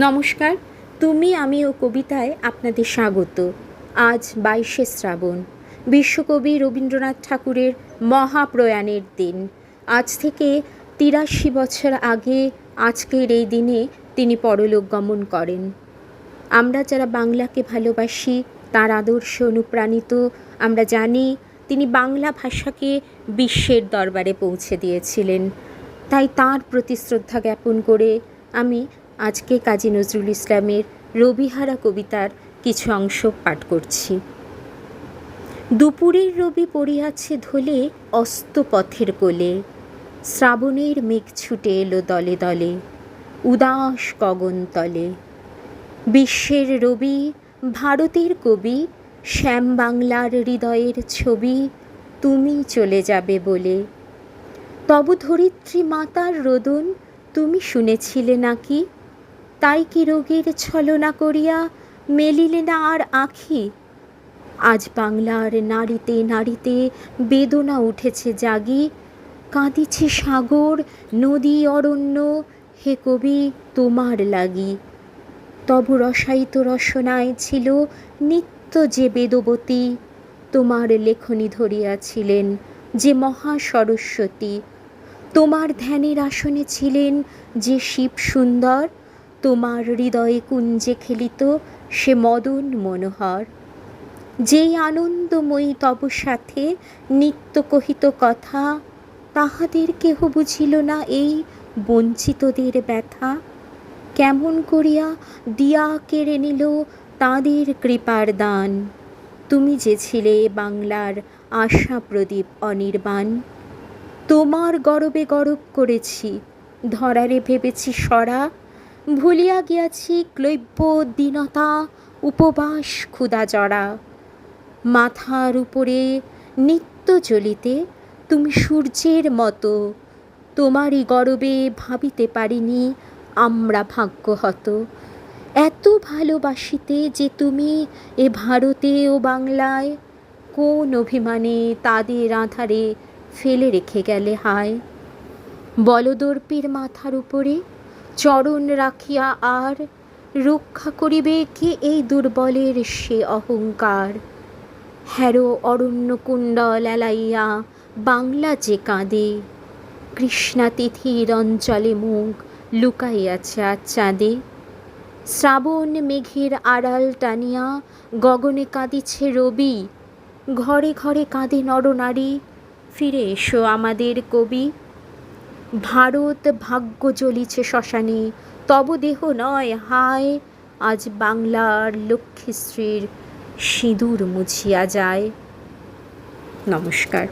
নমস্কার। তুমি আমি ও কবিতায় আপনাদের স্বাগত। আজ 22শে শ্রাবণ, বিশ্বকবি রবীন্দ্রনাথ ঠাকুরের মহাপ্রয়াণের দিন। আজ থেকে 83 বছর আগে আজকের এই দিনে তিনি পরলোক গমন করেন। আমরা যারা বাংলাকে ভালোবাসি, তার আদর্শে অনুপ্রাণিত, আমরা জানি তিনি বাংলা ভাষাকে বিশ্বের দরবারে পৌঁছে দিয়েছিলেন। তাই তাঁর প্রতি শ্রদ্ধা জ্ঞাপন করে আমি আজকে কাজী নজরুল ইসলামের রবিহারা কবিতার কিছু অংশ পাঠ করছি। দুপুরের রবি পড়িয়াছে ধলে অস্ত পথের কোলে, শ্রাবণের মেঘ ছুটে এলো দলে দলে, উদাস গগন তলে। বিশ্বের রবি, ভারতের কবি, শ্যাম বাংলার হৃদয়ের ছবি, তুমি চলে যাবে বলে। তব ধরিত্রী মাতার রোদন তুমি শুনেছিলে নাকি? তাই কি রোগের ছলনা করিয়া মেলিলে না আর আঁখি? আজ বাংলার নারীতে নারীতে বেদনা উঠেছে জাগি, কাঁদিছে সাগর নদী অরণ্য, হে কবি তোমার লাগি। তব রসায়িত রসনায় ছিল নিত্য যে বেদবতী, তোমার লেখনী ধরিয়াছিলেন যে মহা সরস্বতী। তোমার ধ্যানের আসনে ছিলেন যে শিব সুন্দর, তোমার হৃদয়ে কুঞ্জে খেলিত সে মদন মনোহর। যেই আনন্দময়ী তব সাথে নিত্য কহিত কথা, তাহাদের কেহ বুঝিল না এই বঞ্চিতদের ব্যথা। কেমন করিয়া দিয়া কেড়ে নিল তাঁদের কৃপার দান, তুমি যে ছিলে বাংলার আশা প্রদীপ অনির্বাণ। তোমার গরবে গরব করেছি, ধরারে ভেবেছি সরা, ভুলিয়া গিয়াছি ক্লৈব্য দীনতা, উপবাস ক্ষুধা জরা। মাথার উপরে নিত্য জ্বলিতে তুমি সূর্যের মতো, তোমারই গরবে ভাবিতে পারিনি আমরা ভাগ্যহত। এত ভালোবাসিতে যে তুমি এ ভারতে ও বাংলায়, কোন অভিমানে তাদের আধারে ফেলে রেখে গেলে হায়। বলদর্পীর মাথার উপরে চরণ রাখিয়া আর রক্ষা করিবে কে এই দুর্বলের সে অহংকার। হ্যারো অরণ্য কুণ্ডল এলাইয়া বাংলা যে কাঁদে, কৃষ্ণা তিথির অঞ্চলে মুখ লুকাইয়াছে আজ চাঁদে। শ্রাবণ মেঘের আড়াল টানিয়া গগনে কাঁদিছে রবি, ঘরে ঘরে কাঁদে নরনারী, ফিরে এসো আমাদের কবি। ভারত ভাগ্য জ্বলিছে শ্মশানে, তব দেহ নয় হায়, আজ বাংলার লক্ষ্মীশ্রীর সিঁদুর মুছিয়া যায়। নমস্কার।